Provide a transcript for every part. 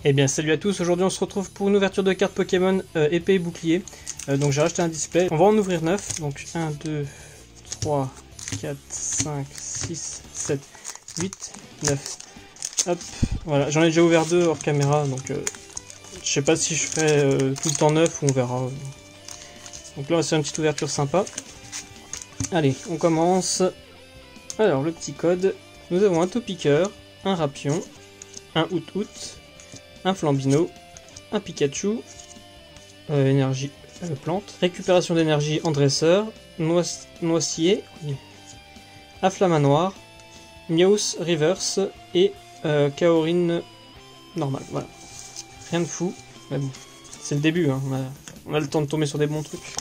Eh bien salut à tous, aujourd'hui on se retrouve pour une ouverture de cartes Pokémon épée et bouclier. Donc j'ai racheté un display, on va en ouvrir 9, donc 1, 2, 3, 4, 5, 6, 7, 8, 9. Hop, voilà, j'en ai déjà ouvert 2 hors caméra, donc je sais pas si je ferai tout le temps 9 ou on verra. Donc là on va faire une petite ouverture sympa. Allez, on commence. Alors le petit code, nous avons un Topiqueur, un Rapion, un Out, un Flambino, un Pikachu, énergie plante, récupération d'énergie en dresseur, noisier, Afflamanoir, Meowth reverse et Kaorin normal. Voilà, rien de fou, mais bon, c'est le début, hein. On a le temps de tomber sur des bons trucs.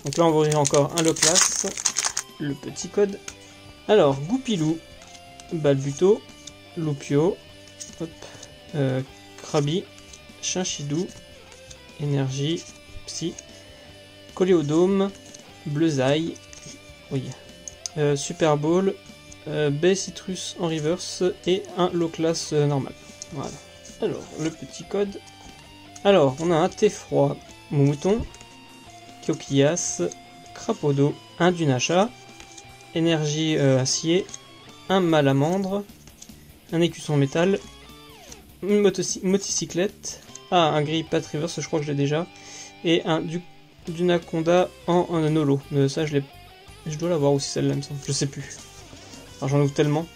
Donc là on va ouvrir encore un Loclas, le petit code. Alors Goupilou, Balbuto, Lupio, hop. Krabi, Chinchidou, Énergie, Psy, Coléodome, Bleuzaï, oui, Super Ball, Baie Citrus en reverse et un Loclas normal. Voilà. Alors, le petit code. Alors, on a un thé froid, Mouton, Kyokias, Crapodo, un Dunacha, Énergie acier, un Malamandre, un écusson métal, une motocyclette, un Grippat reverse, je crois que je l'ai déjà, et un Dunaconda en holo. Ça je dois l'avoir aussi celle-là, me semble. Je sais plus. Alors j'en ouvre tellement.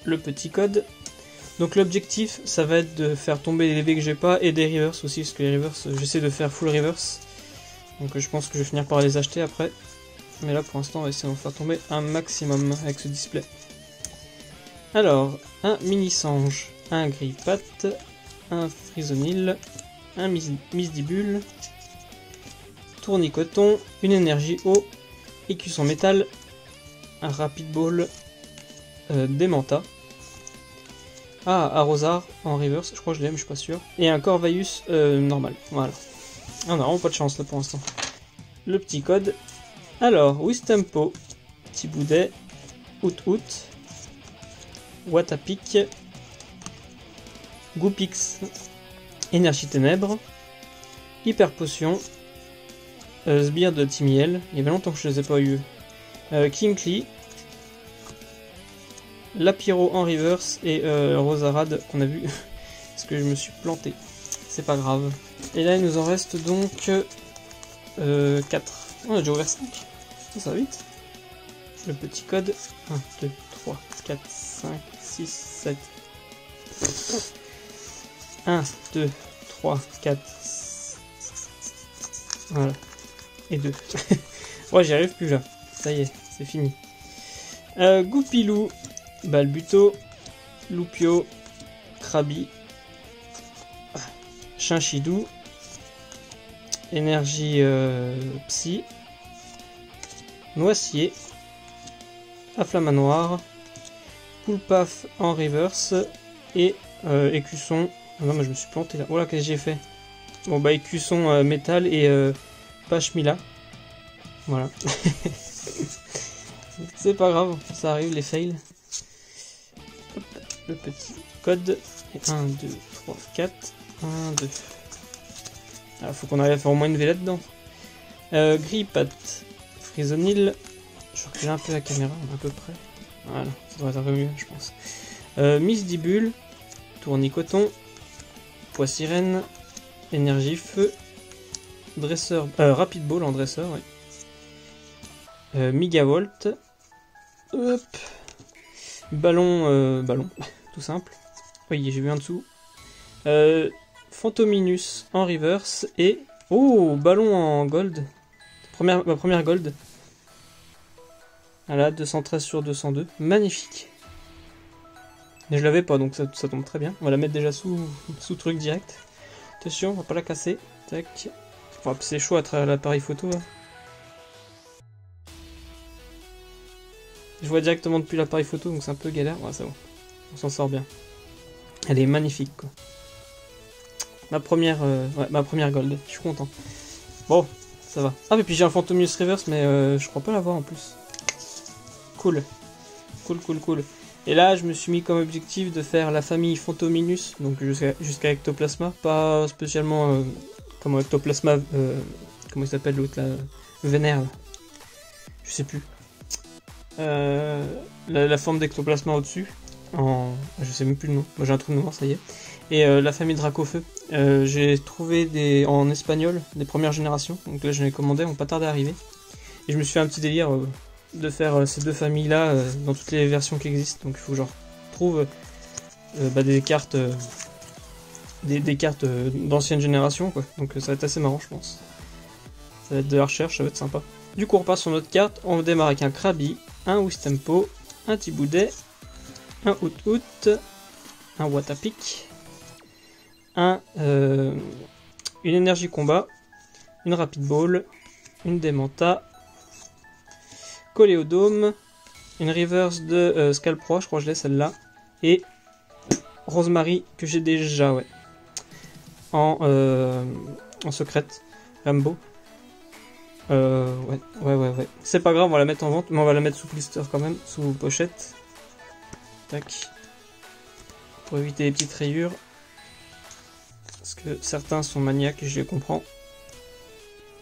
Le petit code. Donc l'objectif, ça va être de faire tomber les V que j'ai pas et des reverse aussi, parce que les reverse, j'essaie de faire full reverse. Donc je pense que je vais finir par les acheter après. Mais là pour l'instant, on va essayer d'en faire tomber un maximum avec ce display. Alors, un Mini-Sange, un Grippat, un Frisonil, un Misdibule, Tournicoton, une énergie eau, écusson métal, un Rapid Ball, Démenta, Arrosar en reverse, je crois que je l'ai, mais je suis pas sûr, et un Corvaeus normal. Voilà. On a vraiment pas de chance là pour l'instant. Le petit code. Alors, Wistempo, Thiboudet, Out, Watapic, Goupix, Énergie Ténèbres, Hyper Potion, Sbire de Timiel, il y avait longtemps que je ne les ai pas eu, Kinkly, Lapiro en reverse et Rosarade qu'on a vu, parce que je me suis planté, c'est pas grave. Et là il nous en reste donc 4, on a déjà ouvert 5, ça va vite. Le petit code, 1, 2, 3, 4, 5, 6, 7. 1, 2, 3, 4. Voilà. Et 2. Ouais, j'y arrive plus là. Ça y est, c'est fini. Goupilou, Balbuto, Lupio, Krabi, Chinchidou, Énergie Psy, Noisier, Afflamanoir, Poulpaf en reverse et écusson. Ah non mais je me suis planté là. Oh là, qu'est-ce que j'ai fait? Bon bah écusson métal et Pachmila. Voilà. C'est pas grave, ça arrive les fails. Hop, le petit code. Et 1, 2, 3, 4. 1, 2. Alors faut qu'on arrive à faire au moins une V là-dedans. Grippat, Frisonil. Je recule un peu la caméra, à peu près. Voilà, ça devrait être un peu mieux, je pense. Misdibule, Tournicoton, Poissirène, Énergie Feu, Dresseur, Rapid Ball en dresseur, oui. Migavolt, hop, Ballon, tout simple. Oui, j'ai vu en dessous. Phantominus en reverse et oh, Ballon en gold. Ma première gold. Voilà, 213 sur 202. Magnifique. Mais je l'avais pas, donc ça tombe très bien. On va la mettre déjà sous truc direct. Attention, on va pas la casser. Tac. Enfin, c'est chaud à travers l'appareil photo. Là. Je vois directement depuis l'appareil photo, donc c'est un peu galère. Ouais, c'est bon. On s'en sort bien. Elle est magnifique, quoi. Ma première gold. Je suis content. Bon, ça va. Ah, et puis j'ai un Phantominus Reverse, mais je crois pas l'avoir en plus. Cool. Cool. Et là, je me suis mis comme objectif de faire la famille Phantominus, donc jusqu'à Ectoplasma, pas spécialement comme Ectoplasma, comment il s'appelle l'autre là, Vénère, là. Je sais plus. La forme d'Ectoplasma au-dessus, je sais même plus le nom, moi j'ai un trou noir, ça y est. Et la famille Dracofeu, j'ai trouvé en espagnol, des premières générations, donc là je les commandais, on pas tardé à arriver. Et je me suis fait un petit délire de faire ces deux familles là dans toutes les versions qui existent, donc il faut que je retrouve des cartes des cartes d'ancienne génération quoi, donc ça va être assez marrant je pense. Ça va être de la recherche, ça va être sympa. Du coup on repasse sur notre carte, on démarre avec un Krabi, un Wistempo, un Tiboudet, un Out, un Watapic, une énergie combat, une Rapid Ball, une Demanta, Coléodome, une reverse de Scalpro, je crois que je l'ai celle-là, et Rosemary que j'ai déjà, ouais, en secrète, Rambo. Ouais. C'est pas grave, on va la mettre en vente, mais on va la mettre sous blister quand même, sous pochette. Tac. Pour éviter les petites rayures. Parce que certains sont maniaques, je les comprends.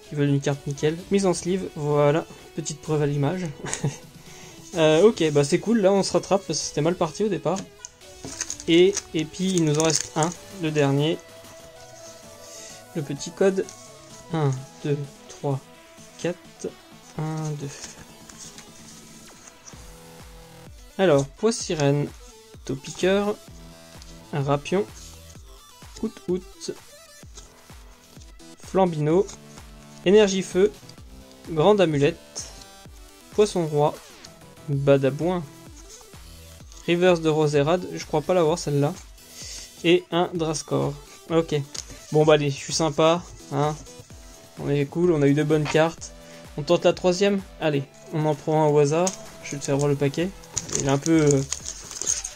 Qui veulent une carte nickel. Mise en sleeve, voilà. Petite preuve à l'image. Ok, bah c'est cool, là on se rattrape parce que c'était mal parti au départ. Et puis il nous en reste un, le dernier. Le petit code. 1, 2, 3, 4, 1, 2. Alors, pois sirène, Taupiqueur, un Rapion, Out, Flambino, énergie feu, grande amulette, poisson roi, Badabouin, reverse de Roserad, je crois pas l'avoir celle-là, et un Drascore. Ok, bon bah allez, je suis sympa, hein. On est cool, on a eu de bonnes cartes. On tente la troisième. Allez, on en prend un au hasard. Je vais te faire voir le paquet. Il est un peu...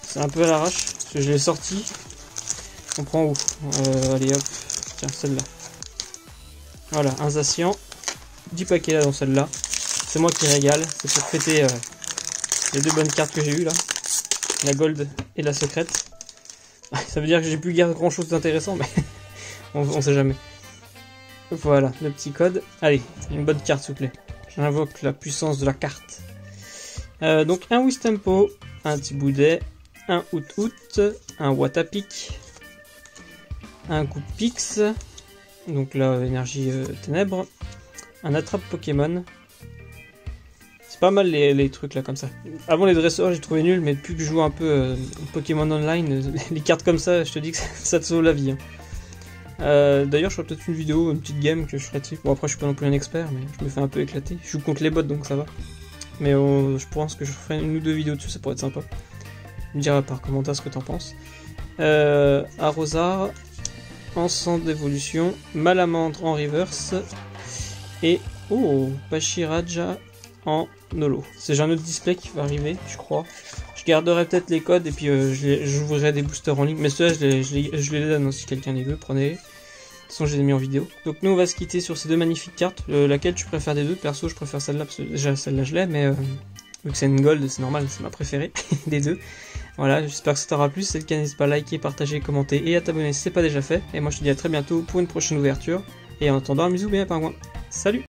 c'est un peu à l'arrache. Parce que je l'ai sorti. On prend où allez hop. Tiens, celle-là. Voilà, un Zacian. 10 paquets là dans celle-là. C'est moi qui régale. C'est pour fêter les deux bonnes cartes que j'ai eues là. La gold et la secrète. Ça veut dire que j'ai plus garder grand chose d'intéressant, mais on sait jamais. Voilà, le petit code. Allez, une bonne carte s'il vous plaît. J'invoque la puissance de la carte. Donc un Wistempo, un Tiboudet, un Out, un Watapic, un coup de Pix, donc là énergie ténèbres, un attrape Pokémon. C'est pas mal les trucs là comme ça. Avant les dresseurs j'ai trouvé nul, mais depuis que je joue un peu Pokémon Online, les cartes comme ça, je te dis que ça te sauve la vie. Hein. D'ailleurs je ferai peut-être une vidéo, une petite game que je ferai dessus. Bon après je suis pas non plus un expert mais je me fais un peu éclater. Je joue contre les bots donc ça va. Mais je pense que je ferai une ou deux vidéos dessus, ça pourrait être sympa. Tu me diras par commentaire ce que t'en penses. Arrosar, Encens d'évolution, Malamandre en reverse et Pachiraja en holo. C'est un autre display qui va arriver je crois. Je garderai peut-être les codes et puis j'ouvrirai des boosters en ligne. Mais ceux-là, je les donne si quelqu'un les veut, prenez-les. De toute façon, je les ai mis en vidéo. Donc nous, on va se quitter sur ces deux magnifiques cartes. Laquelle tu préfères des deux? Perso, je préfère celle-là, parce que déjà celle-là, je l'ai, mais vu que c'est une gold, c'est normal, c'est ma préférée des deux. Voilà, j'espère que ça t'aura plu. Si c'est le cas, n'hésite pas à liker, partager, commenter et à t'abonner si c'est pas déjà fait. Et moi, je te dis à très bientôt pour une prochaine ouverture. Et en attendant, un bisou bien, pingouin. Salut!